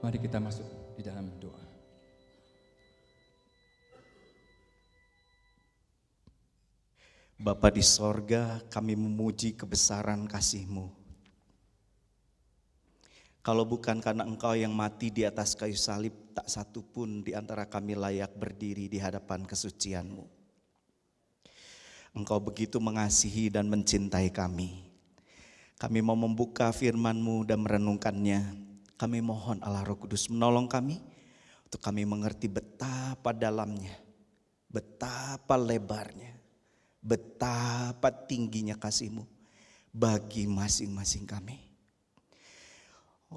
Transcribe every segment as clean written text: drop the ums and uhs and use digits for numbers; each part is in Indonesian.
Mari kita masuk di dalam doa. Bapa di sorga, kami memuji kebesaran kasih-Mu. Kalau bukan karena Engkau yang mati di atas kayu salib, tak satu pun di antara kami layak berdiri di hadapan kesucian-Mu. Engkau begitu mengasihi dan mencintai kami. Kami mau membuka firman-Mu dan merenungkannya. Kami mohon Allah Roh Kudus menolong kami untuk kami mengerti betapa dalamnya, betapa lebarnya, betapa tingginya kasih-Mu bagi masing-masing kami.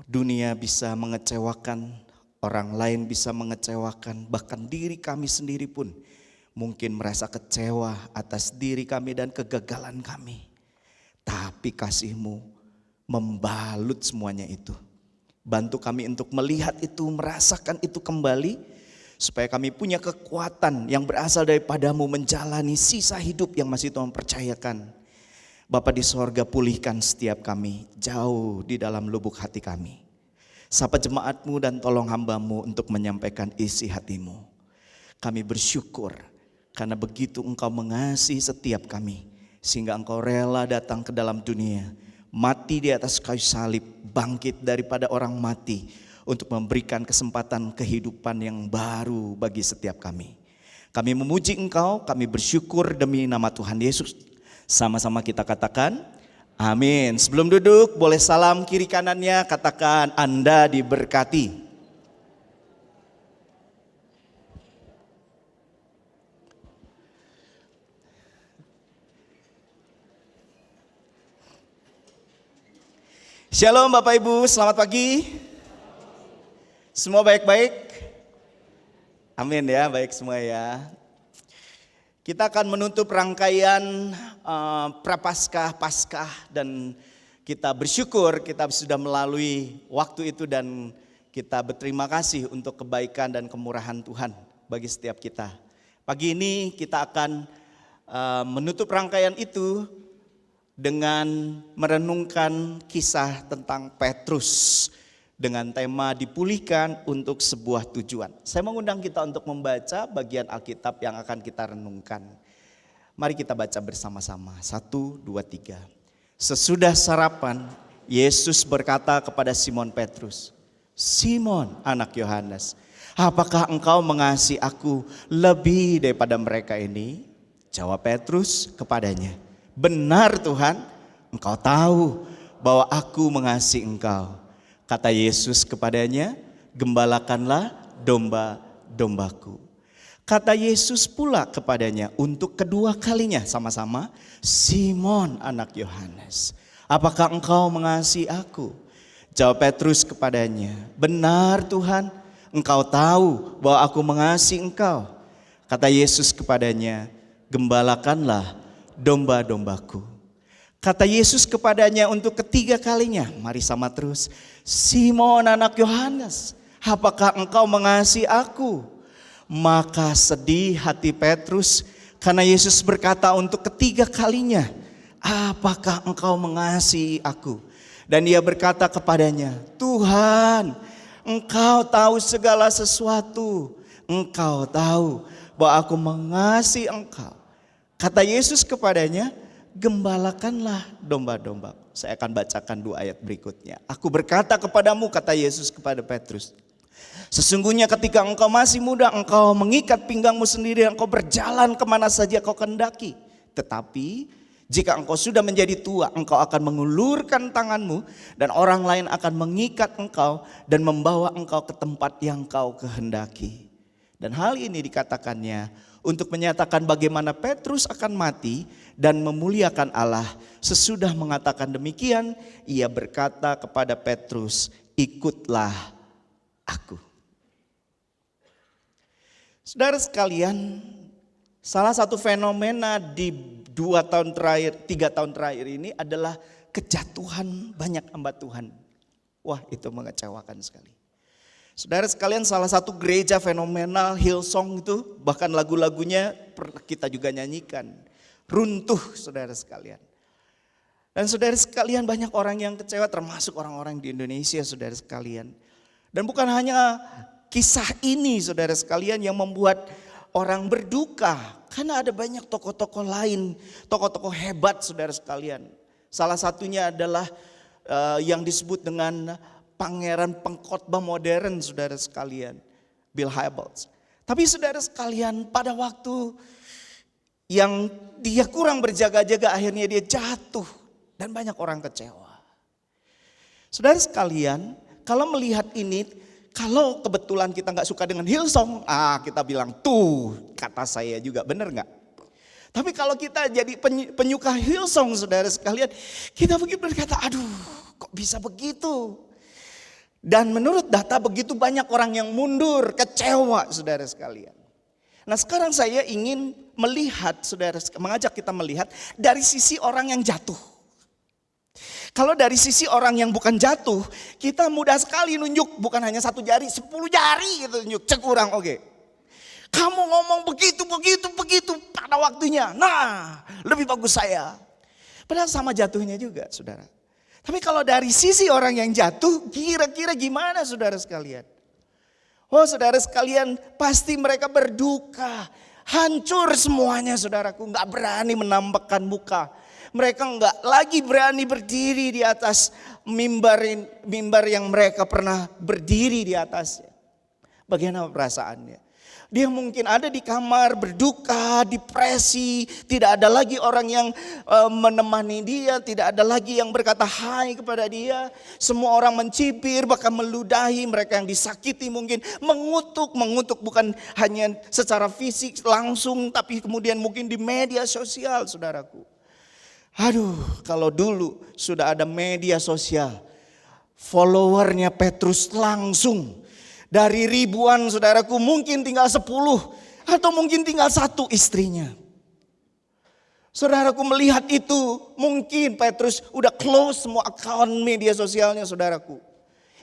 Dunia bisa mengecewakan, orang lain bisa mengecewakan, bahkan diri kami sendiri pun mungkin merasa kecewa atas diri kami dan kegagalan kami. Tapi kasih-Mu membalut semuanya itu. Bantu kami untuk melihat itu, merasakan itu kembali, supaya kami punya kekuatan yang berasal daripada-Mu menjalani sisa hidup yang masih Tuhan percayakan. Bapa di sorga, pulihkan setiap kami jauh di dalam lubuk hati kami. Sapa jemaat-Mu dan tolong hamba-Mu untuk menyampaikan isi hati-Mu. Kami bersyukur karena begitu Engkau mengasihi setiap kami, sehingga Engkau rela datang ke dalam dunia, mati di atas kayu salib, bangkit daripada orang mati untuk memberikan kesempatan kehidupan yang baru bagi setiap kami. Kami memuji Engkau, kami bersyukur demi nama Tuhan Yesus. Sama-sama kita katakan amin. Sebelum duduk boleh salam kiri kanannya, katakan Anda diberkati. Shalom Bapak Ibu, selamat pagi. Semua baik-baik? Amin ya, baik semua ya. Kita akan menutup rangkaian Prapaskah, Paskah, dan kita bersyukur kita sudah melalui waktu itu dan kita berterima kasih untuk kebaikan dan kemurahan Tuhan bagi setiap kita. Pagi ini kita akan menutup rangkaian itu dengan merenungkan kisah tentang Petrus dengan tema dipulihkan untuk sebuah tujuan. Saya mengundang kita untuk membaca bagian Alkitab yang akan kita renungkan. Mari kita baca bersama-sama. 1, 2, 3. Sesudah sarapan, Yesus berkata kepada Simon Petrus, "Simon, anak Yohanes, apakah engkau mengasihi aku lebih daripada mereka ini?" Jawab Petrus kepadanya, "Benar Tuhan, engkau tahu bahwa aku mengasihi engkau." Kata Yesus kepadanya, "Gembalakanlah domba-dombaku." Kata Yesus pula kepadanya untuk kedua kalinya sama-sama, "Simon anak Yohanes, apakah engkau mengasihi aku?" Jawab Petrus kepadanya, "Benar Tuhan, engkau tahu bahwa aku mengasihi engkau." Kata Yesus kepadanya, "Gembalakanlah domba-dombaku." Kata Yesus kepadanya untuk ketiga kalinya, mari sama terus, "Simon anak Yohanes, apakah engkau mengasihi aku?" Maka sedih hati Petrus karena Yesus berkata untuk ketiga kalinya, "Apakah engkau mengasihi aku?" Dan ia berkata kepadanya, "Tuhan, engkau tahu segala sesuatu. Engkau tahu bahwa aku mengasihi engkau." Kata Yesus kepadanya, "Gembalakanlah domba-domba." Saya akan bacakan 2 ayat berikutnya. "Aku berkata kepadamu," kata Yesus kepada Petrus, "sesungguhnya ketika engkau masih muda, engkau mengikat pinggangmu sendiri, engkau berjalan kemana saja kau kehendaki. Tetapi jika engkau sudah menjadi tua, engkau akan mengulurkan tanganmu dan orang lain akan mengikat engkau dan membawa engkau ke tempat yang kau kehendaki." Dan hal ini dikatakannya untuk menyatakan bagaimana Petrus akan mati dan memuliakan Allah. Sesudah mengatakan demikian, ia berkata kepada Petrus, "Ikutlah aku." Saudara sekalian, salah satu fenomena di 3 tahun terakhir ini adalah kejatuhan banyak hamba Tuhan. Wah, itu mengecewakan sekali. Saudara sekalian, salah satu gereja fenomenal, Hillsong itu, bahkan lagu-lagunya kita juga nyanyikan. Runtuh saudara sekalian. Dan saudara sekalian, banyak orang yang kecewa, termasuk orang-orang di Indonesia saudara sekalian. Dan bukan hanya kisah ini saudara sekalian yang membuat orang berduka. Karena ada banyak tokoh-tokoh lain, tokoh-tokoh hebat saudara sekalian. Salah satunya adalah yang disebut dengan pangeran pengkhotbah modern saudara sekalian, Bill Hybels. Tapi saudara sekalian, pada waktu yang dia kurang berjaga-jaga akhirnya dia jatuh dan banyak orang kecewa. Saudara sekalian, kalau melihat ini, kalau kebetulan kita nggak suka dengan Hillsong, kita bilang tuh kata saya juga, benar nggak? Tapi kalau kita jadi penyuka Hillsong saudara sekalian, kita mungkin berkata, aduh kok bisa begitu? Dan menurut data begitu banyak orang yang mundur, kecewa saudara sekalian. Nah sekarang saya ingin melihat, saudara, mengajak kita melihat dari sisi orang yang jatuh. Kalau dari sisi orang yang bukan jatuh, kita mudah sekali nunjuk bukan hanya 1 jari, 10 jari gitu nunjuk, cek kurang oke. Kamu ngomong begitu pada waktunya, nah lebih bagus saya. Padahal sama jatuhnya juga saudara. Tapi kalau dari sisi orang yang jatuh, kira-kira gimana saudara sekalian? Oh saudara sekalian, pasti mereka berduka. Hancur semuanya saudaraku, gak berani menampakkan muka. Mereka gak lagi berani berdiri di atas mimbar yang mereka pernah berdiri di atasnya. Bagaimana perasaannya? Dia mungkin ada di kamar berduka, depresi, tidak ada lagi orang yang menemani dia, tidak ada lagi yang berkata hai kepada dia. Semua orang mencibir, bahkan meludahi, mereka yang disakiti mungkin mengutuk bukan hanya secara fisik langsung, tapi kemudian mungkin di media sosial saudaraku. Aduh, kalau dulu sudah ada media sosial, followernya Petrus langsung dari ribuan saudaraku mungkin tinggal 10 atau mungkin tinggal 1 istrinya. Saudaraku melihat itu, mungkin Petrus udah close semua akun media sosialnya saudaraku.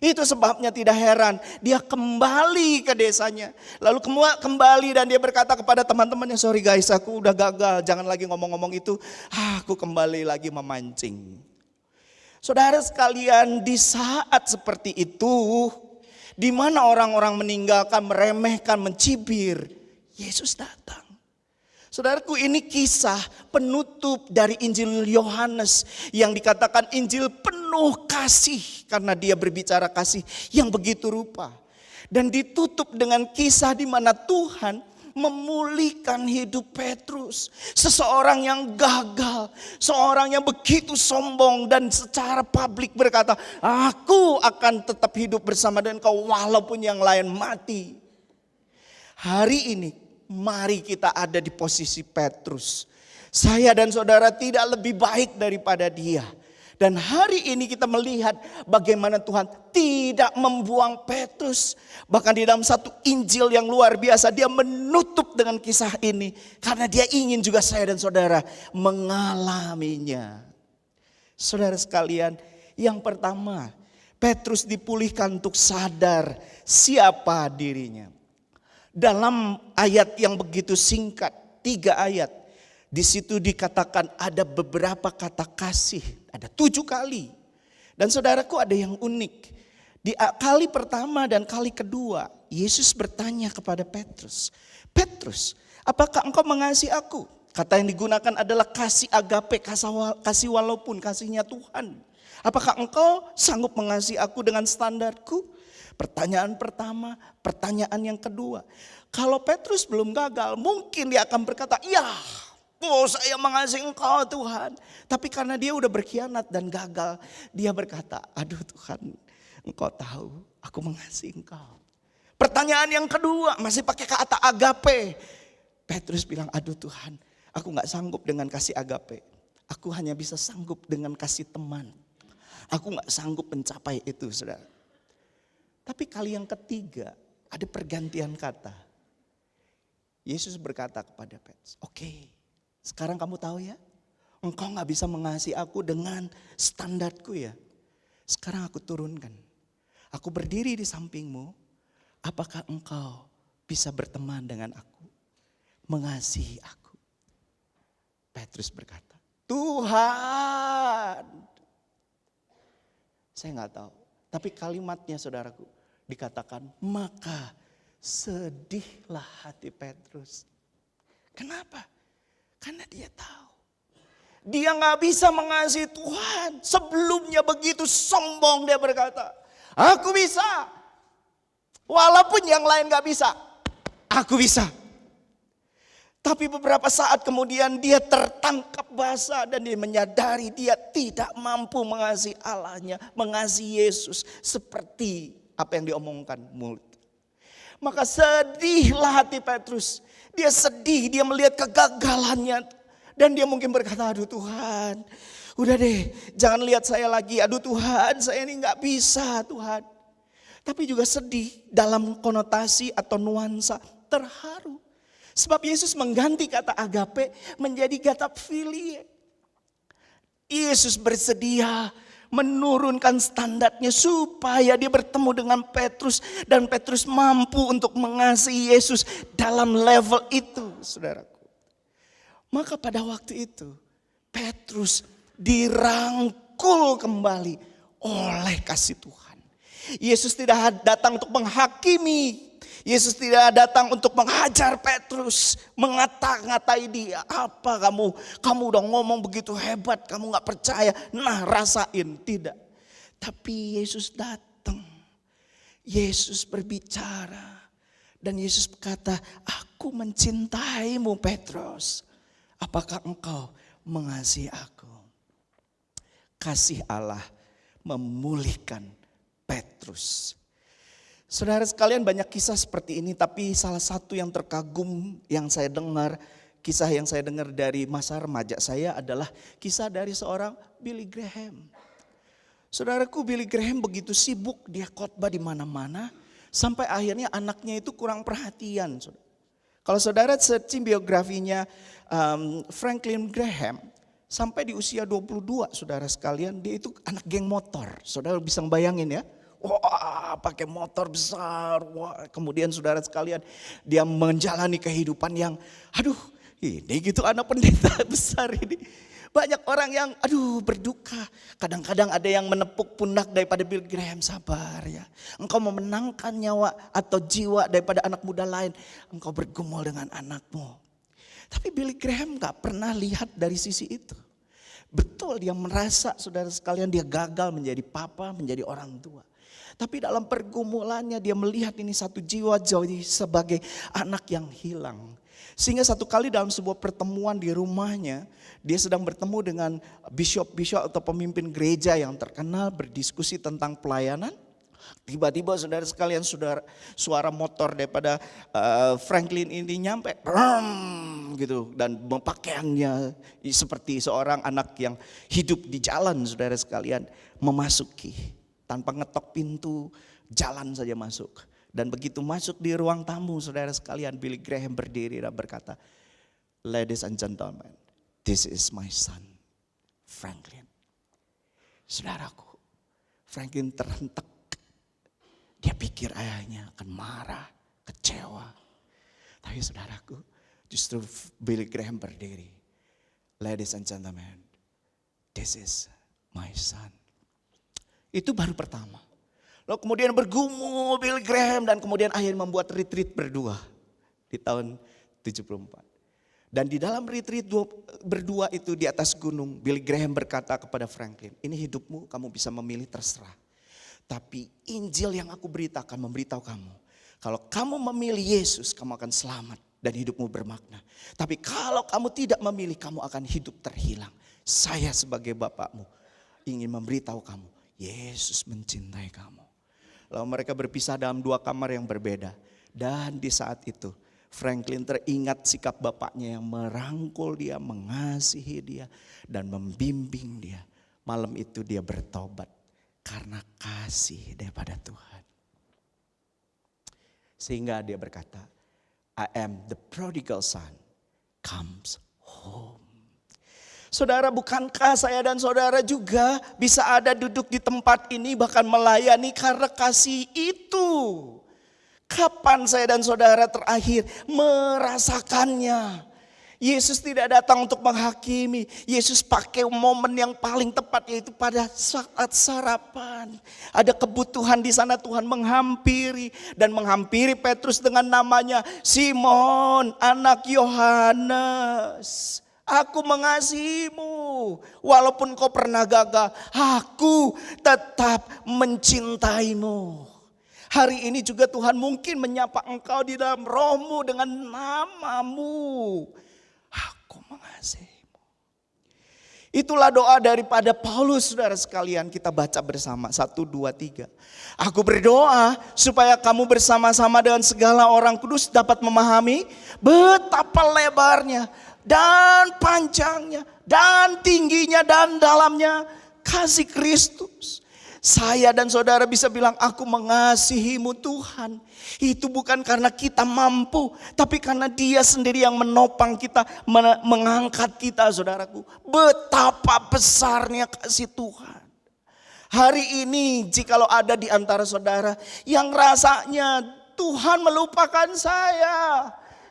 Itu sebabnya tidak heran dia kembali ke desanya. Lalu kembali dan dia berkata kepada teman-temannya, sorry guys aku udah gagal, jangan lagi ngomong-ngomong itu. Aku kembali lagi memancing. Saudara sekalian, di saat seperti itu, di mana orang-orang meninggalkan, meremehkan, mencibir, Yesus datang. Saudaraku, ini kisah penutup dari Injil Yohanes yang dikatakan Injil penuh kasih karena dia berbicara kasih yang begitu rupa. Dan ditutup dengan kisah di mana Tuhan memulihkan hidup Petrus. Seseorang yang gagal, seorang yang begitu sombong dan secara publik berkata, aku akan tetap hidup bersama dengan kau walaupun yang lain mati. Hari ini mari kita ada di posisi Petrus. Saya dan saudara tidak lebih baik daripada dia. Dan hari ini kita melihat bagaimana Tuhan tidak membuang Petrus. Bahkan di dalam satu Injil yang luar biasa dia menutup dengan kisah ini. Karena dia ingin juga saya dan saudara mengalaminya. Saudara sekalian, yang pertama Petrus dipulihkan untuk sadar siapa dirinya. Dalam ayat yang begitu singkat, 3 ayat. Di situ dikatakan ada beberapa kata kasih, ada 7 kali. Dan saudaraku ada yang unik. Di kali pertama dan kali kedua, Yesus bertanya kepada Petrus, Petrus, apakah engkau mengasihi aku? Kata yang digunakan adalah kasih agape, kasih walaupun kasihnya Tuhan. Apakah engkau sanggup mengasihi aku dengan standarku? Pertanyaan pertama, pertanyaan yang kedua. Kalau Petrus belum gagal, mungkin dia akan berkata, ya, saya mengasihi engkau Tuhan. Tapi karena dia udah berkhianat dan gagal, dia berkata, aduh Tuhan, engkau tahu aku mengasihi engkau. Pertanyaan yang kedua, masih pakai kata agape. Petrus bilang, aduh Tuhan, aku gak sanggup dengan kasih agape. Aku hanya bisa sanggup dengan kasih teman. Aku gak sanggup mencapai itu saudara. Tapi kali yang ketiga ada pergantian kata. Yesus berkata kepada Petrus, oke, sekarang kamu tahu ya, engkau gak bisa mengasihi aku dengan standarku ya. Sekarang aku turunkan, aku berdiri di sampingmu, apakah engkau bisa berteman dengan aku, mengasihi aku? Petrus berkata, Tuhan. Saya gak tahu, tapi kalimatnya saudaraku, dikatakan maka sedihlah hati Petrus. Kenapa? Karena dia tahu dia gak bisa mengasihi Tuhan. Sebelumnya begitu sombong dia berkata, aku bisa. Walaupun yang lain gak bisa, aku bisa. Tapi beberapa saat kemudian dia tertangkap basah dan dia menyadari dia tidak mampu mengasihi Allahnya, mengasihi Yesus seperti apa yang diomongkan mulut. Maka sedihlah hati Petrus. Dia sedih, dia melihat kegagalannya. Dan dia mungkin berkata, aduh Tuhan, udah deh jangan lihat saya lagi. Aduh Tuhan, saya ini gak bisa Tuhan. Tapi juga sedih dalam konotasi atau nuansa terharu. Sebab Yesus mengganti kata agape menjadi kata philia. Yesus bersedia menurunkan standarnya supaya dia bertemu dengan Petrus. Dan Petrus mampu untuk mengasihi Yesus dalam level itu, saudaraku. Maka pada waktu itu Petrus dirangkul kembali oleh kasih Tuhan. Yesus tidak datang untuk menghakimi. Yesus tidak datang untuk menghajar Petrus, mengata-ngatai dia. Apa kamu udah ngomong begitu hebat, kamu gak percaya, nah rasain. Tidak. Tapi Yesus datang, Yesus berbicara. Dan Yesus berkata, aku mencintaimu Petrus. Apakah engkau mengasihi aku? Kasih Allah memulihkan Petrus. Saudara sekalian, banyak kisah seperti ini, tapi salah satu yang terkagum yang saya dengar, kisah yang saya dengar dari masa remaja saya adalah kisah dari seorang Billy Graham. Saudaraku, Billy Graham begitu sibuk, dia khotbah di mana-mana sampai akhirnya anaknya itu kurang perhatian. Kalau saudara searching biografinya Franklin Graham, sampai di usia 22 saudara sekalian, dia itu anak geng motor. Saudara bisa bayangin ya. Wah, pakai motor besar. Wah, kemudian saudara sekalian, dia menjalani kehidupan yang ini gitu anak pendeta besar ini. Banyak orang yang berduka. Kadang-kadang ada yang menepuk pundak daripada Billy Graham, sabar ya. Engkau memenangkan nyawa atau jiwa daripada anak muda lain. Engkau bergumul dengan anakmu. Tapi Billy Graham gak pernah lihat dari sisi itu. Betul, dia merasa saudara sekalian dia gagal menjadi papa, menjadi orang tua. Tapi dalam pergumulannya dia melihat ini satu jiwa jadi sebagai anak yang hilang. Sehingga satu kali dalam sebuah pertemuan di rumahnya, dia sedang bertemu dengan bishop-bishop atau pemimpin gereja yang terkenal berdiskusi tentang pelayanan. Tiba-tiba saudara sekalian, suara motor daripada Franklin ini nyampe, gitu, dan pakaiannya seperti seorang anak yang hidup di jalan, saudara sekalian, memasuki. Tanpa ngetok pintu, jalan saja masuk. Dan begitu masuk di ruang tamu, saudara sekalian, Billy Graham berdiri dan berkata, ladies and gentlemen, this is my son, Franklin. Saudaraku, Franklin terhentak. Dia pikir ayahnya akan marah, kecewa. Tapi saudaraku, justru Billy Graham berdiri. Ladies and gentlemen, this is my son. Itu baru pertama. Lalu kemudian bergumul Billy Graham dan kemudian akhirnya membuat retreat berdua di tahun 74. Dan di dalam retreat berdua itu di atas gunung, Billy Graham berkata kepada Franklin, ini hidupmu, kamu bisa memilih terserah. Tapi Injil yang aku beritakan memberitahu kamu, kalau kamu memilih Yesus kamu akan selamat dan hidupmu bermakna. Tapi kalau kamu tidak memilih, kamu akan hidup terhilang. Saya sebagai bapakmu ingin memberitahu kamu, Yesus mencintai kamu. Lalu mereka berpisah dalam dua kamar yang berbeda. Dan di saat itu Franklin teringat sikap bapaknya yang merangkul dia, mengasihi dia dan membimbing dia. Malam itu dia bertobat karena kasih daripada Tuhan. Sehingga dia berkata, I am the prodigal son comes home. Saudara, bukankah saya dan saudara juga bisa ada duduk di tempat ini bahkan melayani karena kasih itu? Kapan saya dan saudara terakhir merasakannya? Yesus tidak datang untuk menghakimi. Yesus pakai momen yang paling tepat, yaitu pada saat sarapan. Ada kebutuhan di sana, Tuhan menghampiri dan menghampiri Petrus dengan namanya, Simon, anak Yohanes. Aku mengasihimu. Walaupun kau pernah gagal, aku tetap mencintaimu. Hari ini juga Tuhan mungkin menyapa engkau di dalam rohmu dengan namamu. Aku mengasihimu. Itulah doa daripada Paulus, saudara sekalian. Kita baca bersama, 1, 2, 3. Aku berdoa supaya kamu bersama-sama dengan segala orang kudus dapat memahami betapa lebarnya dan panjangnya dan tingginya dan dalamnya kasih Kristus. Saya dan saudara bisa bilang, aku mengasihimu Tuhan. Itu bukan karena kita mampu, tapi karena Dia sendiri yang menopang kita, mengangkat kita, saudaraku. Betapa besarnya kasih Tuhan. Hari ini jikalau ada di antara saudara yang rasanya Tuhan melupakan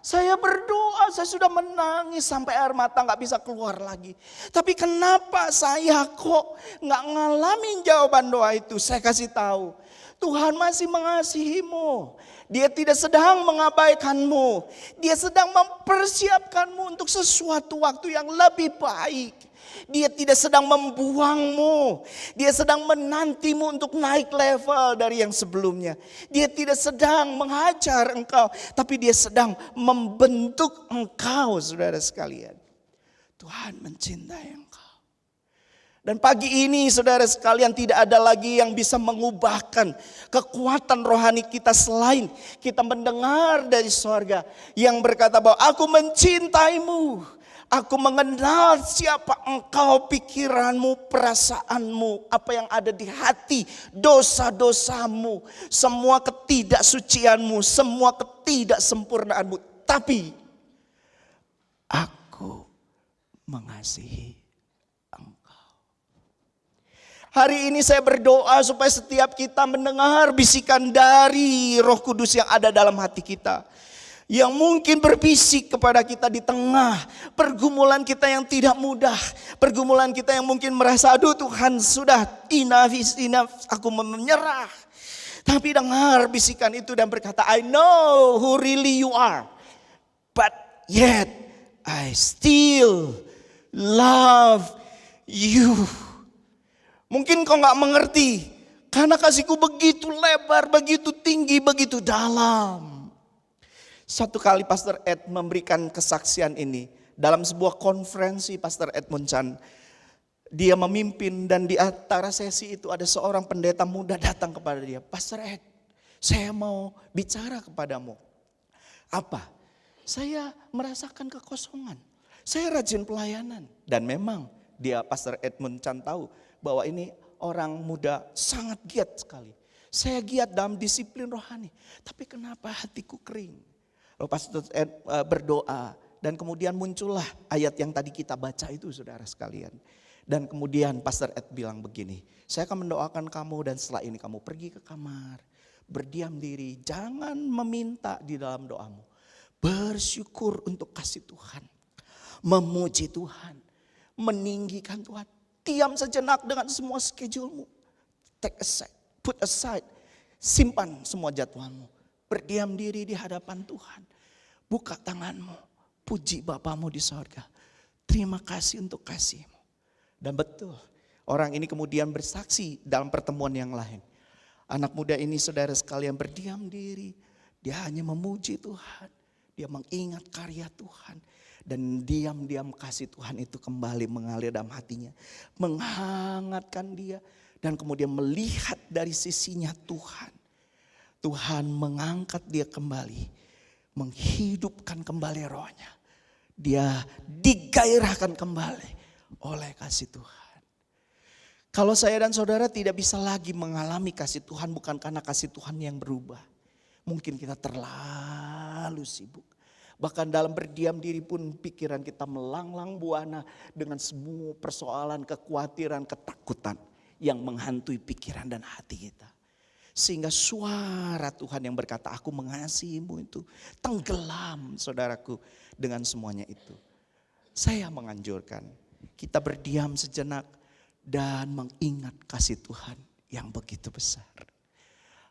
saya berdoa, saya sudah menangis sampai air mata gak bisa keluar lagi. Tapi kenapa saya kok gak ngalamin jawaban doa itu? Saya kasih tahu, Tuhan masih mengasihimu. Dia tidak sedang mengabaikanmu. Dia sedang mempersiapkanmu untuk sesuatu waktu yang lebih baik. Dia tidak sedang membuangmu. Dia sedang menantimu untuk naik level dari yang sebelumnya. Dia tidak sedang menghajar engkau, tapi Dia sedang membentuk engkau, saudara sekalian. Tuhan mencintai engkau. Dan pagi ini, saudara sekalian, tidak ada lagi yang bisa mengubahkan kekuatan rohani kita selain kita mendengar dari sorga yang berkata bahwa aku mencintaimu. Aku mengenal siapa engkau, pikiranmu, perasaanmu, apa yang ada di hati, dosa-dosamu, semua ketidaksucianmu, semua ketidaksempurnaanmu. Tapi aku mengasihi engkau. Hari ini saya berdoa supaya setiap kita mendengar bisikan dari Roh Kudus yang ada dalam hati kita. Yang mungkin berbisik kepada kita di tengah pergumulan kita yang tidak mudah. Pergumulan kita yang mungkin merasa, aduh Tuhan sudah enough is enough, aku menyerah. Tapi dengar bisikan itu dan berkata, I know who really you are. But yet I still love you. Mungkin kau gak mengerti, karena kasihku begitu lebar, begitu tinggi, begitu dalam. Satu kali Pastor Ed memberikan kesaksian ini dalam sebuah konferensi. Pastor Edmund Chan, dia memimpin dan di antara sesi itu ada seorang pendeta muda datang kepada dia. Pastor Ed, saya mau bicara kepadamu. Apa? Saya merasakan kekosongan. Saya rajin pelayanan. Dan memang dia, Pastor Edmund Chan, tahu bahwa ini orang muda sangat giat sekali. Saya giat dalam disiplin rohani. Tapi kenapa hatiku kering? Lalu Pastor Ed berdoa dan kemudian muncullah ayat yang tadi kita baca itu, saudara sekalian. Dan kemudian Pastor Ed bilang begini, saya akan mendoakan kamu dan setelah ini kamu pergi ke kamar, berdiam diri, jangan meminta di dalam doamu. Bersyukur untuk kasih Tuhan, memuji Tuhan, meninggikan Tuhan. Diam sejenak dengan semua schedule-mu. Take aside, put aside, simpan semua jadwalmu. Berdiam diri di hadapan Tuhan. Buka tanganmu. Puji Bapamu di sorga. Terima kasih untuk kasih-Mu. Dan betul, orang ini kemudian bersaksi dalam pertemuan yang lain. Anak muda ini, saudara sekalian, berdiam diri. Dia hanya memuji Tuhan. Dia mengingat karya Tuhan. Dan diam-diam kasih Tuhan itu kembali mengalir dalam hatinya. Menghangatkan dia. Dan kemudian melihat dari sisinya Tuhan. Tuhan mengangkat dia kembali, menghidupkan kembali rohnya. Dia digairahkan kembali oleh kasih Tuhan. Kalau saya dan saudara tidak bisa lagi mengalami kasih Tuhan bukan karena kasih Tuhan yang berubah. Mungkin kita terlalu sibuk. Bahkan dalam berdiam diri pun pikiran kita melanglang buana dengan semua persoalan, kekhawatiran, ketakutan yang menghantui pikiran dan hati kita. Sehingga suara Tuhan yang berkata, aku mengasihimu itu tenggelam, saudaraku, dengan semuanya itu. saya menganjurkan kita berdiam sejenak dan mengingat kasih Tuhan yang begitu besar.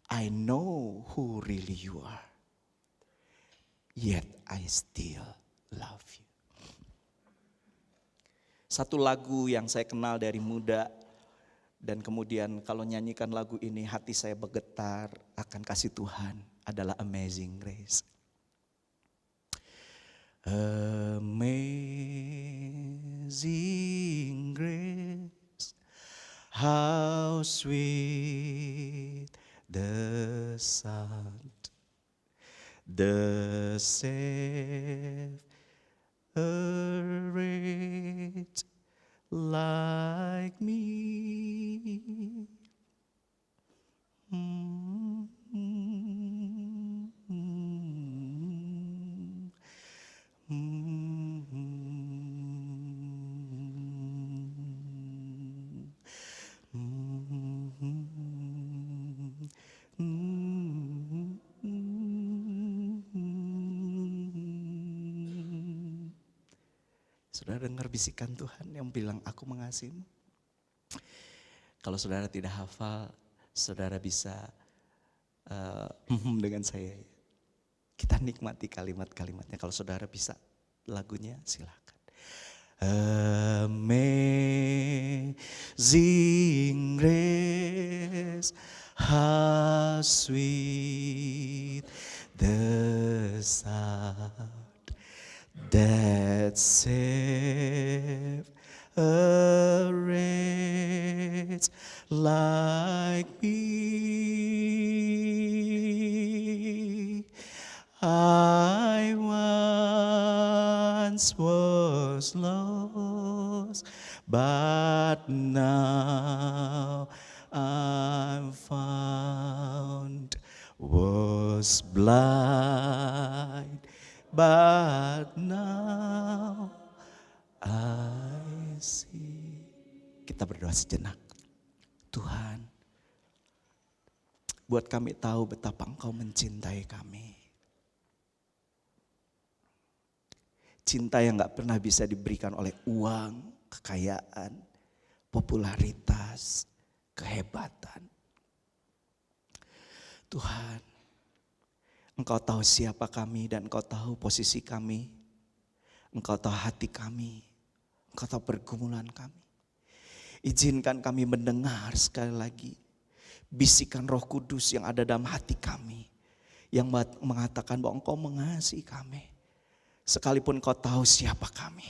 I know who really you are, yet I still love you. Satu lagu yang saya kenal dari muda, dan kemudian kalau nyanyikan lagu ini hati saya bergetar akan kasih Tuhan, adalah Amazing Grace. Amazing grace, how sweet the sound, the saved a wretch like me. Saudara dengar bisikan Tuhan yang bilang, aku mengasihimu. Kalau saudara tidak hafal, saudara bisa dengan saya. Kita nikmati kalimat-kalimatnya. Kalau saudara bisa lagunya, silakan. Amazing grace, how sweet the sound that saved a wretch like me. I once was lost, but now I'm found. Was blind, but now I see. Kita berdoa sejenak. Tuhan, buat kami tahu betapa Engkau mencintai kami. Cinta yang gak pernah bisa diberikan oleh uang, kekayaan, popularitas, kehebatan. Tuhan, Engkau tahu siapa kami dan Engkau tahu posisi kami. Engkau tahu hati kami. Engkau tahu pergumulan kami. Izinkan kami mendengar sekali lagi bisikan Roh Kudus yang ada dalam hati kami. Yang mengatakan bahwa Engkau mengasihi kami. Sekalipun Engkau tahu siapa kami.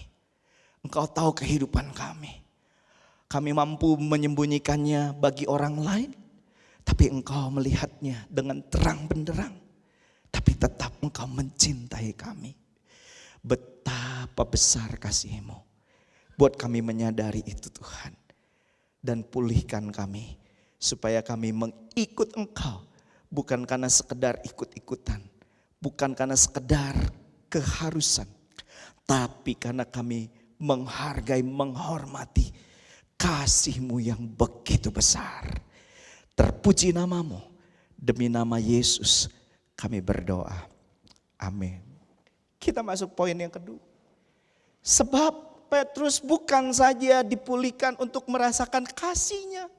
Engkau tahu kehidupan kami. Kami mampu menyembunyikannya bagi orang lain. Tapi Engkau melihatnya dengan terang benderang. Tapi tetap Engkau mencintai kami. Betapa besar kasih-Mu. Buat kami menyadari itu Tuhan. Dan pulihkan kami. Supaya kami mengikut Engkau. Bukan karena sekedar ikut-ikutan. Bukan karena sekedar keharusan. Tapi karena kami menghargai, menghormati kasih-Mu yang begitu besar. Terpuji nama-Mu. Demi nama Yesus kami berdoa. Amin. Kita masuk poin yang kedua. Sebab Petrus bukan saja dipulihkan untuk merasakan kasih-Nya.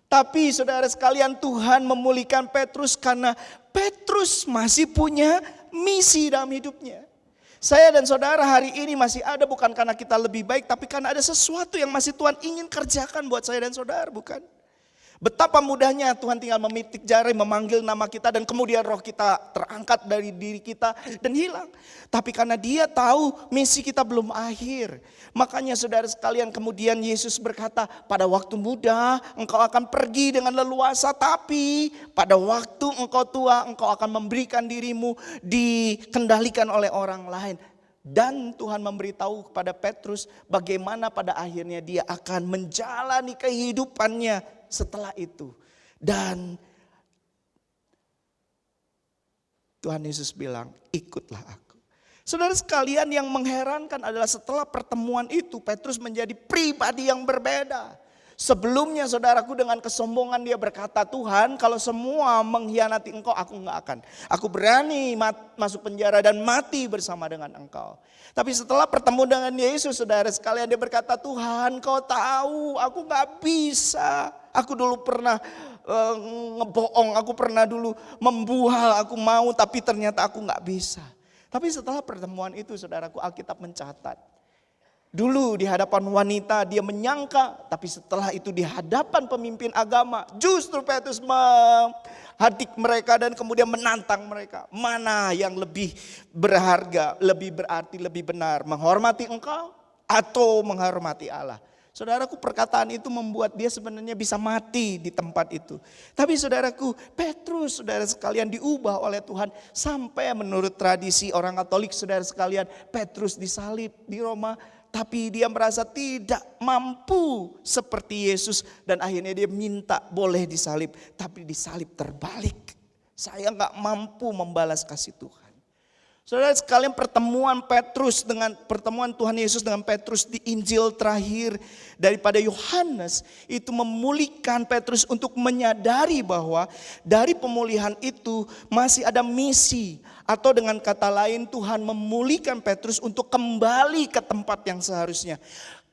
Tapi saudara sekalian, Tuhan memulihkan Petrus karena Petrus masih punya misi dalam hidupnya. Saya dan saudara hari ini masih ada bukan karena kita lebih baik, tapi karena ada sesuatu yang masih Tuhan ingin kerjakan buat saya dan saudara, bukan? Betapa mudahnya Tuhan tinggal memitik jari, memanggil nama kita dan kemudian roh kita terangkat dari diri kita dan hilang. Tapi karena Dia tahu misi kita belum akhir. Makanya saudara sekalian, kemudian Yesus berkata, pada waktu muda engkau akan pergi dengan leluasa, tapi pada waktu engkau tua engkau akan memberikan dirimu dikendalikan oleh orang lain. Dan Tuhan memberitahu kepada Petrus bagaimana pada akhirnya dia akan menjalani kehidupannya setelah itu. Dan Tuhan Yesus bilang, ikutlah aku. Saudara sekalian, yang mengherankan adalah setelah pertemuan itu Petrus menjadi pribadi yang berbeda. Sebelumnya saudaraku dengan kesombongan dia berkata, Tuhan kalau semua mengkhianati engkau aku nggak akan. Aku berani masuk penjara dan mati bersama dengan engkau. Tapi setelah bertemu dengan Yesus saudara sekalian dia berkata, Tuhan kau tahu aku nggak bisa. Aku dulu pernah ngebohong, aku pernah dulu membual, aku mau tapi ternyata aku nggak bisa. Tapi setelah pertemuan itu saudaraku Alkitab mencatat. Dulu di hadapan wanita dia menyangka, tapi setelah itu di hadapan pemimpin agama justru Petrus menghadik mereka dan kemudian menantang mereka. Mana yang lebih berharga, lebih berarti, lebih benar, menghormati engkau atau menghormati Allah? Saudaraku perkataan itu membuat dia sebenarnya bisa mati di tempat itu. Tapi saudaraku Petrus saudara sekalian diubah oleh Tuhan. Sampai menurut tradisi orang Katolik saudara sekalian Petrus disalib di Roma. Tapi dia merasa tidak mampu seperti Yesus. Dan akhirnya dia minta boleh disalib. Tapi disalib terbalik. Saya gak mampu membalas kasih Tuhan. Saudara sekalian pertemuan Tuhan Yesus dengan Petrus di Injil terakhir daripada Yohanes. Itu memulihkan Petrus untuk menyadari bahwa dari pemulihan itu masih ada misi. Atau dengan kata lain Tuhan memulihkan Petrus untuk kembali ke tempat yang seharusnya.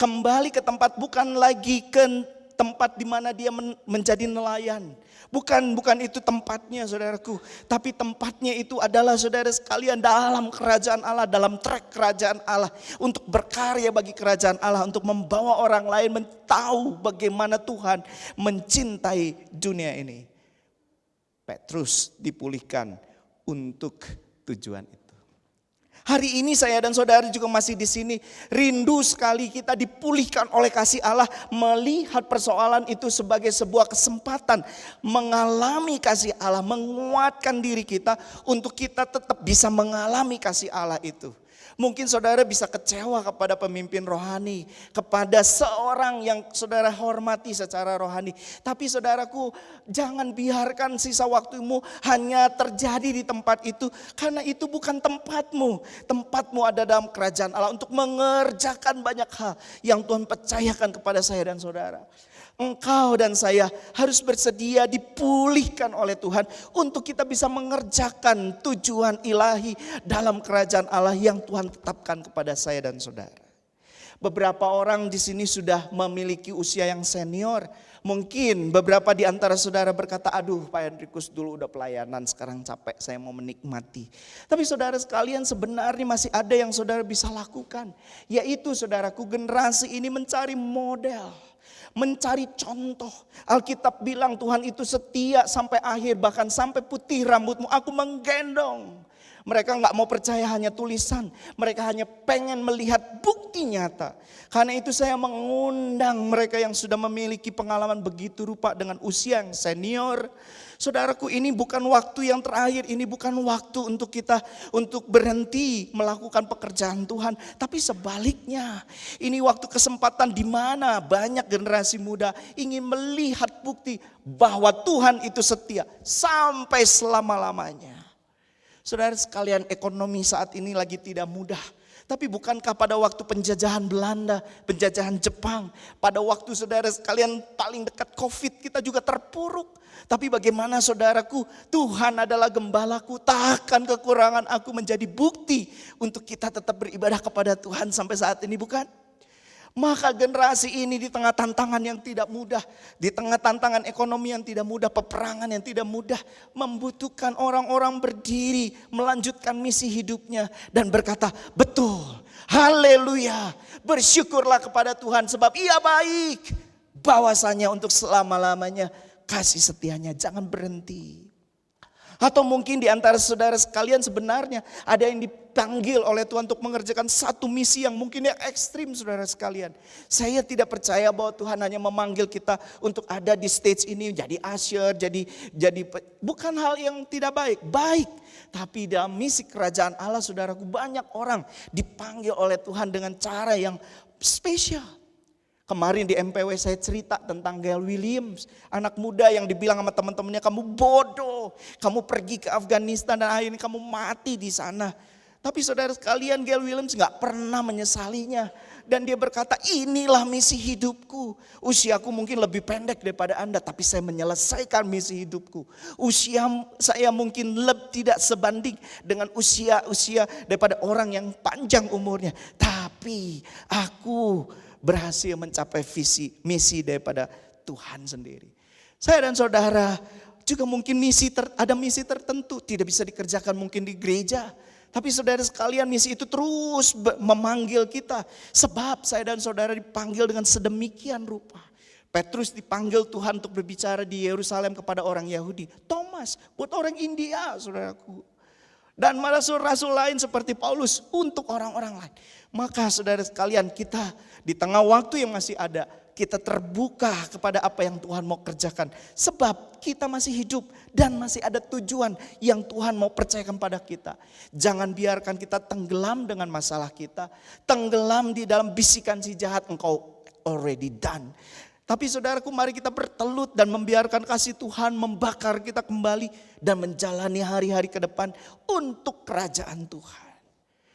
Kembali ke tempat bukan lagi ke tempat di mana dia menjadi nelayan. Bukan itu tempatnya saudaraku. Tapi tempatnya itu adalah saudara sekalian dalam kerajaan Allah. Dalam trek kerajaan Allah. Untuk berkarya bagi kerajaan Allah. Untuk membawa orang lain tahu bagaimana Tuhan mencintai dunia ini. Petrus dipulihkan untuk tujuan itu. Hari ini saya dan saudara juga masih di sini rindu sekali kita dipulihkan oleh kasih Allah, melihat persoalan itu sebagai sebuah kesempatan mengalami kasih Allah, menguatkan diri kita untuk kita tetap bisa mengalami kasih Allah itu. Mungkin saudara bisa kecewa kepada pemimpin rohani, kepada seorang yang saudara hormati secara rohani. Tapi saudaraku, jangan biarkan sisa waktumu hanya terjadi di tempat itu. Karena itu bukan tempatmu. Tempatmu ada dalam kerajaan Allah untuk mengerjakan banyak hal yang Tuhan percayakan kepada saya dan saudara. Engkau dan saya harus bersedia dipulihkan oleh Tuhan untuk kita bisa mengerjakan tujuan ilahi dalam kerajaan Allah yang Tuhan tetapkan kepada saya dan saudara. Beberapa orang di sini sudah memiliki usia yang senior. Mungkin beberapa di antara saudara berkata, aduh Pak Hendrikus dulu udah pelayanan sekarang capek saya mau menikmati. Tapi saudara sekalian sebenarnya masih ada yang saudara bisa lakukan. Yaitu saudaraku generasi ini mencari model. Mencari contoh. Alkitab bilang Tuhan itu setia sampai akhir. Bahkan sampai putih rambutmu aku menggendong. Mereka gak mau percaya hanya tulisan. Mereka hanya pengen melihat bukti nyata. Karena itu saya mengundang mereka yang sudah memiliki pengalaman begitu rupa dengan usia yang senior. Saudaraku, ini bukan waktu yang terakhir, ini bukan waktu untuk kita untuk berhenti melakukan pekerjaan Tuhan. Tapi sebaliknya, ini waktu kesempatan di mana banyak generasi muda ingin melihat bukti bahwa Tuhan itu setia sampai selama-lamanya. Saudara sekalian, ekonomi saat ini lagi tidak mudah. Tapi bukankah pada waktu penjajahan Belanda, penjajahan Jepang, pada waktu saudara sekalian paling dekat COVID kita juga terpuruk. Tapi bagaimana saudaraku, Tuhan adalah gembalaku, takkan kekurangan aku menjadi bukti untuk kita tetap beribadah kepada Tuhan sampai saat ini, bukan? Maka generasi ini di tengah tantangan yang tidak mudah, di tengah tantangan ekonomi yang tidak mudah, peperangan yang tidak mudah, membutuhkan orang-orang berdiri, melanjutkan misi hidupnya dan berkata, betul, haleluya, bersyukurlah kepada Tuhan sebab Ia baik. Bahwasanya untuk selama-lamanya kasih setianya jangan berhenti. Atau mungkin di antara saudara sekalian sebenarnya ada yang dipanggil oleh Tuhan untuk mengerjakan satu misi yang mungkin yang ekstrim saudara sekalian. Saya tidak percaya bahwa Tuhan hanya memanggil kita untuk ada di stage ini jadi usher, jadi bukan hal yang tidak baik. Baik, tapi dalam misi kerajaan Allah saudaraku banyak orang dipanggil oleh Tuhan dengan cara yang spesial. Kemarin di MPW saya cerita tentang Gail Williams. Anak muda yang dibilang sama teman-temannya, kamu bodoh. Kamu pergi ke Afghanistan dan akhirnya kamu mati di sana. Tapi saudara sekalian, Gail Williams gak pernah menyesalinya. Dan dia berkata, inilah misi hidupku. Usiaku mungkin lebih pendek daripada Anda, tapi saya menyelesaikan misi hidupku. Usia saya mungkin tidak sebanding dengan usia daripada orang yang panjang umurnya. Tapi aku berhasil mencapai misi daripada Tuhan sendiri. Saya dan saudara juga mungkin ada misi tertentu tidak bisa dikerjakan mungkin di gereja. Tapi saudara sekalian, misi itu terus memanggil kita. Sebab saya dan saudara dipanggil dengan sedemikian rupa. Petrus dipanggil Tuhan untuk berbicara di Yerusalem kepada orang Yahudi. Thomas buat orang India, saudaraku. Dan rasul-rasul lain seperti Paulus untuk orang-orang lain. Maka saudara sekalian, kita di tengah waktu yang masih ada, kita terbuka kepada apa yang Tuhan mau kerjakan. Sebab kita masih hidup dan masih ada tujuan yang Tuhan mau percayakan pada kita. Jangan biarkan kita tenggelam dengan masalah kita. Tenggelam di dalam bisikan si jahat, engkau already done. Tapi saudaraku, mari kita bertelut dan membiarkan kasih Tuhan membakar kita kembali. Dan menjalani hari-hari ke depan untuk kerajaan Tuhan.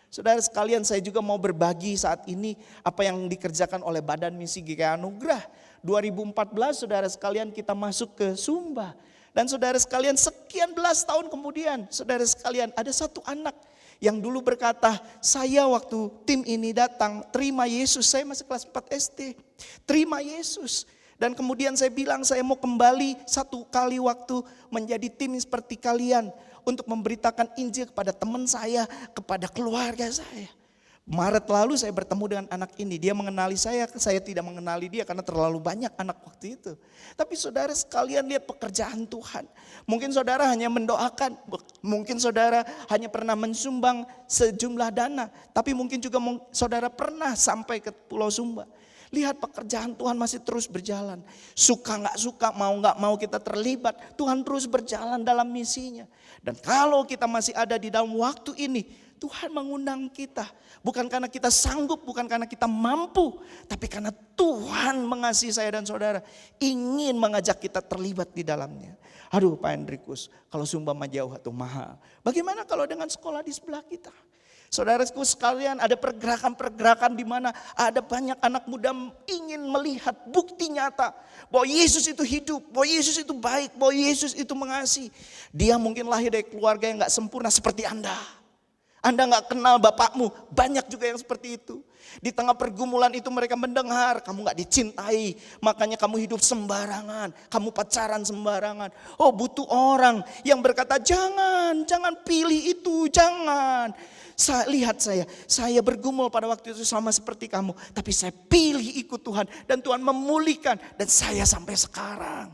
Saudara sekalian, saya juga mau berbagi saat ini apa yang dikerjakan oleh Badan Misi GKI Anugerah. 2014 saudara sekalian kita masuk ke Sumba. Dan saudara sekalian sekian belas tahun kemudian, saudara sekalian ada satu anak yang dulu berkata, saya waktu tim ini datang terima Yesus, saya masih kelas 4 SD. Terima Yesus. Dan kemudian saya bilang saya mau kembali satu kali waktu menjadi tim seperti kalian. Untuk memberitakan Injil kepada teman saya, kepada keluarga saya. Maret lalu saya bertemu dengan anak ini. Dia mengenali saya tidak mengenali dia karena terlalu banyak anak waktu itu. Tapi saudara sekalian lihat pekerjaan Tuhan. Mungkin saudara hanya mendoakan, mungkin saudara hanya pernah mensumbang sejumlah dana. Tapi mungkin juga saudara pernah sampai ke Pulau Sumba. Lihat pekerjaan Tuhan masih terus berjalan. Suka gak suka, mau gak mau kita terlibat. Tuhan terus berjalan dalam misinya. Dan kalau kita masih ada di dalam waktu ini, Tuhan mengundang kita. Bukan karena kita sanggup, bukan karena kita mampu. Tapi karena Tuhan mengasihi saya dan saudara. Ingin mengajak kita terlibat di dalamnya. Aduh Pak Hendrikus, kalau Sumba mah jauh atau mahal. Bagaimana kalau dengan sekolah di sebelah kita? Saudaraku sekalian, ada pergerakan-pergerakan di mana ada banyak anak muda ingin melihat bukti nyata bahwa Yesus itu hidup, bahwa Yesus itu baik, bahwa Yesus itu mengasihi. Dia mungkin lahir dari keluarga yang gak sempurna seperti Anda. Anda gak kenal bapakmu, banyak juga yang seperti itu. Di tengah pergumulan itu mereka mendengar kamu gak dicintai, makanya kamu hidup sembarangan, kamu pacaran sembarangan. Oh, butuh orang yang berkata jangan pilih itu, jangan. Lihat saya bergumul pada waktu itu sama seperti kamu. Tapi saya pilih ikut Tuhan dan Tuhan memulihkan. Dan saya sampai sekarang.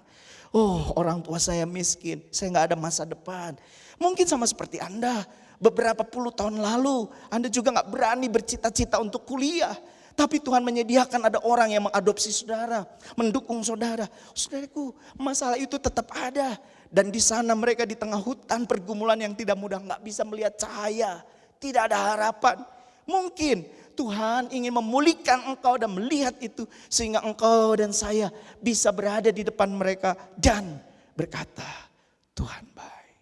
Oh, orang tua saya miskin, saya gak ada masa depan. Mungkin sama seperti Anda. Beberapa puluh tahun lalu Anda juga gak berani bercita-cita untuk kuliah. Tapi Tuhan menyediakan ada orang yang mengadopsi saudara, mendukung saudara. Saudaraku, masalah itu tetap ada. Dan di sana mereka di tengah hutan pergumulan yang tidak mudah, gak bisa melihat cahaya. Tidak ada harapan. Mungkin Tuhan ingin memulihkan engkau dan melihat itu. Sehingga engkau dan saya bisa berada di depan mereka dan berkata, Tuhan baik.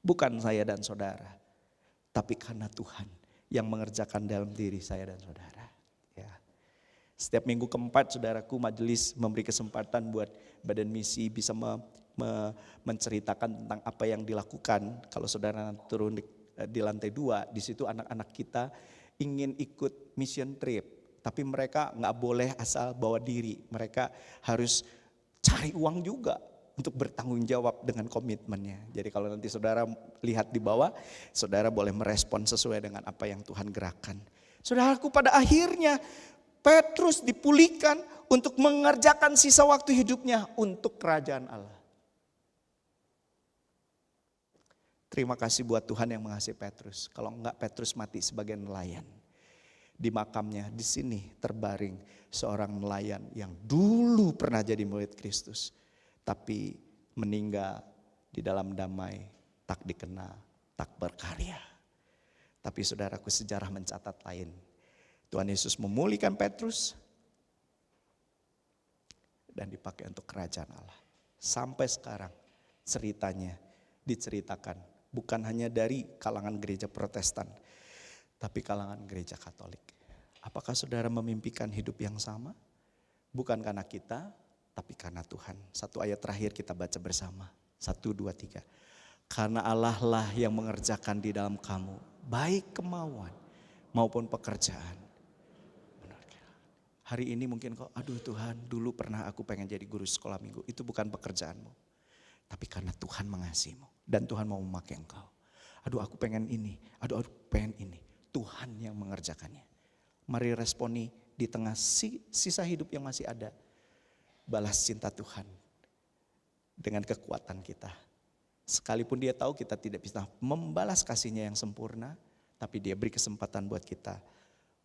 Bukan saya dan saudara, tapi karena Tuhan yang mengerjakan dalam diri saya dan saudara. Ya. Setiap minggu keempat saudaraku majelis memberi kesempatan buat badan misi bisa menceritakan tentang apa yang dilakukan. Kalau saudara turun di lantai 2, di situ anak-anak kita ingin ikut mission trip. Tapi mereka gak boleh asal bawa diri. Mereka harus cari uang juga untuk bertanggung jawab dengan komitmennya. Jadi kalau nanti saudara lihat di bawah, saudara boleh merespon sesuai dengan apa yang Tuhan gerakan. Saudaraku, pada akhirnya Petrus dipulihkan untuk mengerjakan sisa waktu hidupnya untuk kerajaan Allah. Terima kasih buat Tuhan yang mengasihi Petrus. Kalau enggak, Petrus mati sebagai nelayan. Di makamnya di sini terbaring seorang nelayan yang dulu pernah jadi murid Kristus. Tapi meninggal di dalam damai, tak dikenal, tak berkarya. Tapi saudaraku, sejarah mencatat lain. Tuhan Yesus memulihkan Petrus dan dipakai untuk kerajaan Allah. Sampai sekarang ceritanya diceritakan. Bukan hanya dari kalangan gereja Protestan, tapi kalangan gereja Katolik. Apakah saudara memimpikan hidup yang sama? Bukan karena kita, tapi karena Tuhan. Satu ayat terakhir kita baca bersama. 1, 2, 3. Karena Allah lah yang mengerjakan di dalam kamu, baik kemauan maupun pekerjaan. Hari ini mungkin kok, aduh Tuhan, dulu pernah aku pengen jadi guru sekolah minggu. Itu bukan pekerjaanmu. Tapi karena Tuhan mengasihimu dan Tuhan mau memakai engkau. Aduh aku pengen ini, aduh aku pengen ini. Tuhan yang mengerjakannya. Mari responi di tengah sisa hidup yang masih ada. Balas cinta Tuhan dengan kekuatan kita. Sekalipun dia tahu kita tidak bisa membalas kasihnya yang sempurna, tapi dia beri kesempatan buat kita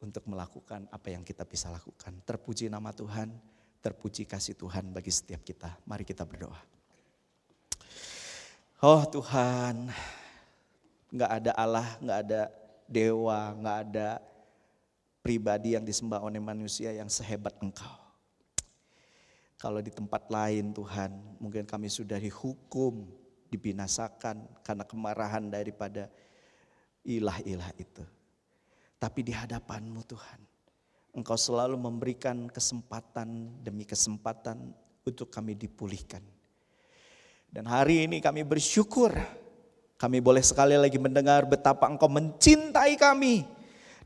untuk melakukan apa yang kita bisa lakukan. Terpuji nama Tuhan, terpuji kasih Tuhan bagi setiap kita. Mari kita berdoa. Oh Tuhan, gak ada Allah, gak ada dewa, gak ada pribadi yang disembah oleh manusia yang sehebat Engkau. Kalau di tempat lain Tuhan, mungkin kami sudah dihukum, dibinasakan karena kemarahan daripada ilah-ilah itu. Tapi di hadapan-Mu Tuhan, Engkau selalu memberikan kesempatan demi kesempatan untuk kami dipulihkan. Dan hari ini kami bersyukur, kami boleh sekali lagi mendengar betapa Engkau mencintai kami.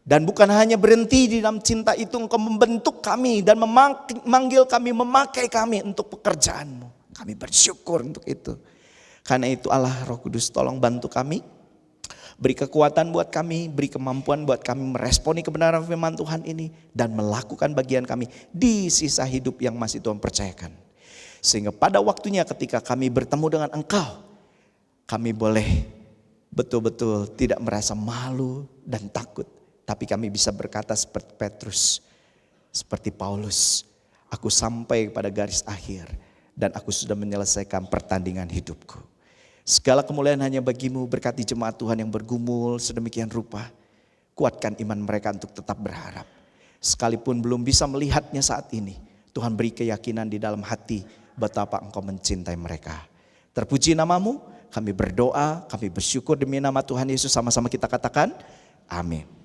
Dan bukan hanya berhenti di dalam cinta itu, Engkau membentuk kami dan memanggil kami, memakai kami untuk pekerjaan-Mu. Kami bersyukur untuk itu. Karena itu Allah Roh Kudus tolong bantu kami. Beri kekuatan buat kami, beri kemampuan buat kami meresponi kebenaran firman Tuhan ini. Dan melakukan bagian kami di sisa hidup yang masih Tuhan percayakan. Sehingga pada waktunya ketika kami bertemu dengan Engkau, kami boleh betul-betul tidak merasa malu dan takut. Tapi kami bisa berkata seperti Petrus, seperti Paulus. Aku sampai pada garis akhir dan aku sudah menyelesaikan pertandingan hidupku. Segala kemuliaan hanya bagimu, berkati jemaat Tuhan yang bergumul sedemikian rupa. Kuatkan iman mereka untuk tetap berharap. Sekalipun belum bisa melihatnya saat ini, Tuhan beri keyakinan di dalam hati betapa Engkau mencintai mereka. Terpuji nama-Mu, kami berdoa, kami bersyukur demi nama Tuhan Yesus, sama-sama kita katakan, amin.